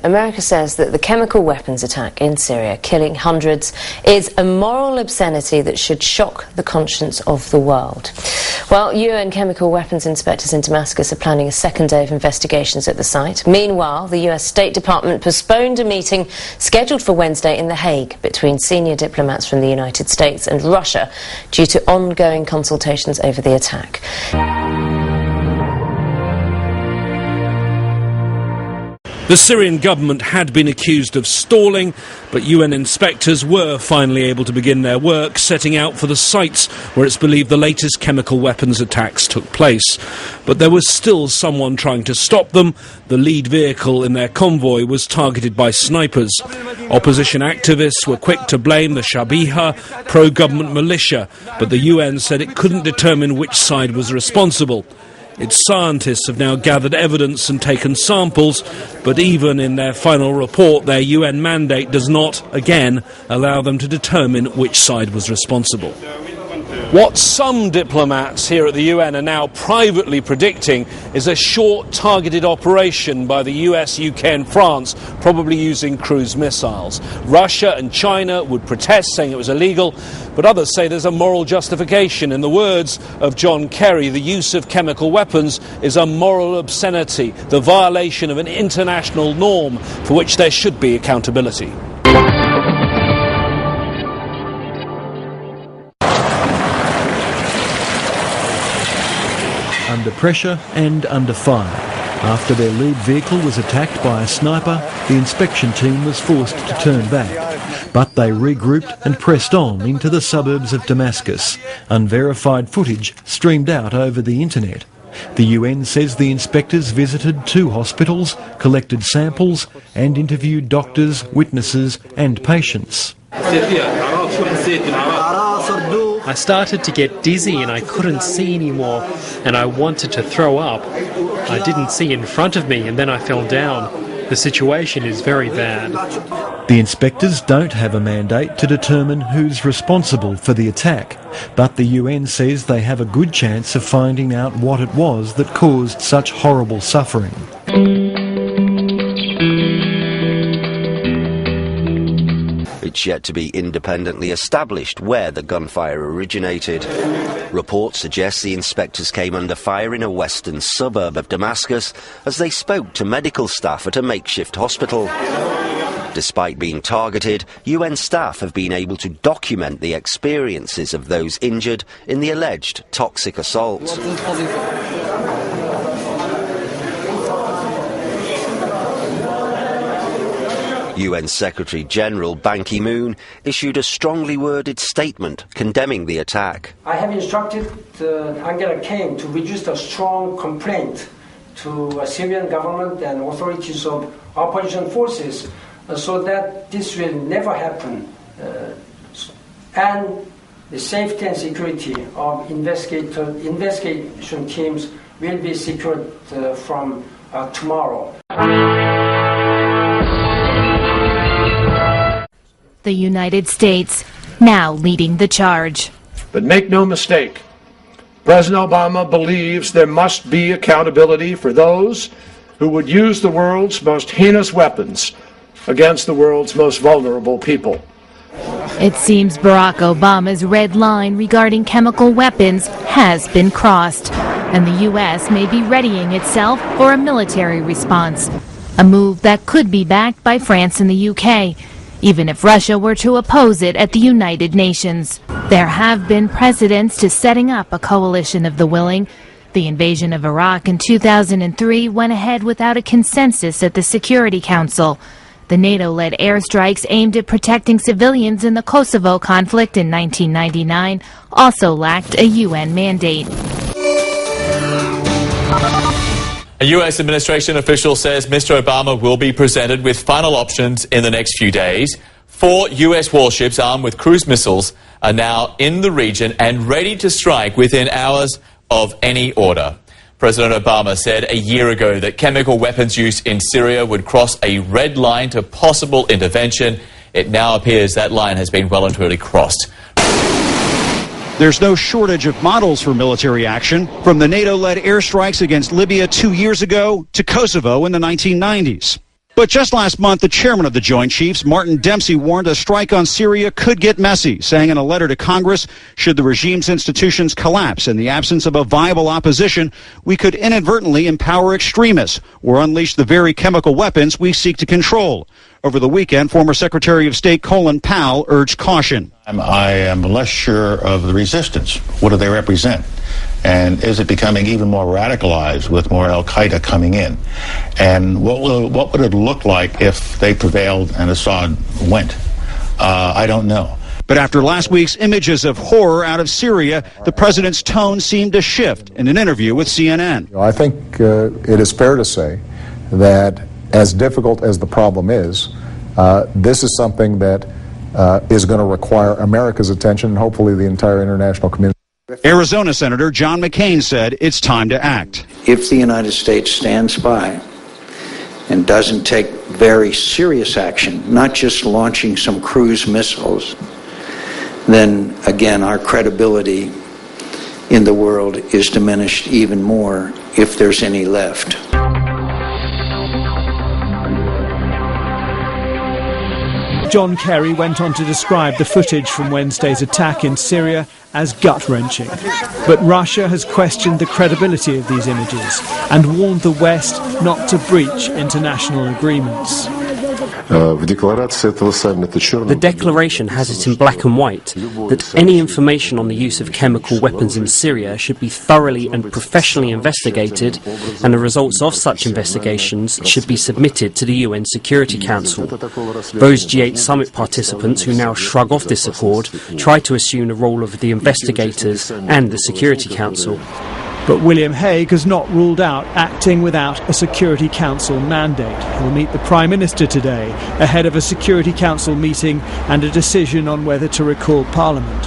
America says that the chemical weapons attack in Syria, killing hundreds, is a moral obscenity that should shock the conscience of the world. Well, UN chemical weapons inspectors in Damascus are planning a second day of investigations at the site. Meanwhile, the US State Department postponed a meeting scheduled for Wednesday in The Hague between senior diplomats from the United States and Russia due to ongoing consultations over the attack. The Syrian government had been accused of stalling, but UN inspectors were finally able to begin their work, setting out for the sites where it's believed the latest chemical weapons attacks took place. But there was still someone trying to stop them. The lead vehicle in their convoy was targeted by snipers. Opposition activists were quick to blame the Shabiha pro-government militia, but the UN said it couldn't determine which side was responsible. Its scientists have now gathered evidence and taken samples, but even in their final report, their UN mandate does not, again, allow them to determine which side was responsible. What some diplomats here at the UN are now privately predicting is a short targeted operation by the US, UK and France, probably using cruise missiles. Russia and China would protest, saying it was illegal, but others say there's a moral justification. In the words of John Kerry, the use of chemical weapons is a moral obscenity, the violation of an international norm for which there should be accountability. Under pressure and under fire. After their lead vehicle was attacked by a sniper, the inspection team was forced to turn back. But they regrouped and pressed on into the suburbs of Damascus. Unverified footage streamed out over the internet. The UN says the inspectors visited 2 hospitals, collected samples and interviewed doctors, witnesses and patients. I started to get dizzy and I couldn't see anymore and I wanted to throw up. I didn't see in front of me and then I fell down. The situation is very bad. The inspectors don't have a mandate to determine who's responsible for the attack, but the UN says they have a good chance of finding out what it was that caused such horrible suffering. It's yet to be independently established where the gunfire originated. Reports suggest the inspectors came under fire in a western suburb of Damascus as they spoke to medical staff at a makeshift hospital. Despite being targeted, UN staff have been able to document the experiences of those injured in the alleged toxic assault. UN Secretary-General Ban Ki-moon issued a strongly worded statement condemning the attack. I have instructed Angela Kane to register a strong complaint to Syrian government and authorities of opposition forces so that this will never happen. And the safety and security of investigation teams will be secured from tomorrow. The United States now leading the charge. But make no mistake, President Obama believes there must be accountability for those who would use the world's most heinous weapons against the world's most vulnerable people. It seems Barack Obama's red line regarding chemical weapons has been crossed, and the U.S. may be readying itself for a military response, a move that could be backed by France and the UK, even if Russia were to oppose it at the United Nations. There have been precedents to setting up a coalition of the willing. The invasion of Iraq in 2003 went ahead without a consensus at the Security Council. The NATO-led airstrikes aimed at protecting civilians in the Kosovo conflict in 1999 also lacked a UN mandate. A U.S. administration official says Mr. Obama will be presented with final options in the next few days. 4 U.S. warships armed with cruise missiles are now in the region and ready to strike within hours of any order. President Obama said a year ago that chemical weapons use in Syria would cross a red line to possible intervention. It now appears that line has been well and truly crossed. There's no shortage of models for military action, from the NATO-led airstrikes against Libya 2 years ago to Kosovo in the 1990s. But just last month, the chairman of the Joint Chiefs, Martin Dempsey, warned a strike on Syria could get messy, saying in a letter to Congress, should the regime's institutions collapse in the absence of a viable opposition, we could inadvertently empower extremists or unleash the very chemical weapons we seek to control. Over the weekend, former Secretary of State Colin Powell urged caution. I am less sure of the resistance. What do they represent? And is it becoming even more radicalized with more al-Qaeda coming in? And what would it look like if they prevailed and Assad went? I don't know. But after last week's images of horror out of Syria, the president's tone seemed to shift in an interview with CNN. I think it is fair to say that as difficult as the problem is, this is something that is going to require America's attention and hopefully the entire international community. Arizona Senator John McCain said it's time to act. If the United States stands by and doesn't take very serious action, not just launching some cruise missiles, then again our credibility in the world is diminished even more, if there's any left. John Kerry went on to describe the footage from Wednesday's attack in Syria as gut-wrenching. But Russia has questioned the credibility of these images and warned the West not to breach international agreements. The declaration has it in black and white that any information on the use of chemical weapons in Syria should be thoroughly and professionally investigated, and the results of such investigations should be submitted to the UN Security Council. Those G8 summit participants who now shrug off this accord try to assume the role of the investigators and the Security Council. But William Hague has not ruled out acting without a Security Council mandate. He'll meet the Prime Minister today ahead of a Security Council meeting and a decision on whether to recall Parliament.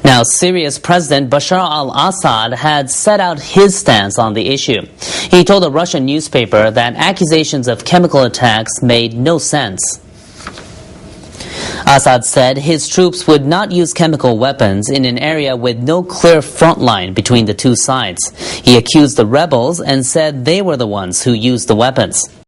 Now, Syria's President Bashar al-Assad had set out his stance on the issue. He told a Russian newspaper that accusations of chemical attacks made no sense. Assad said his troops would not use chemical weapons in an area with no clear front line between the two sides. He accused the rebels and said they were the ones who used the weapons.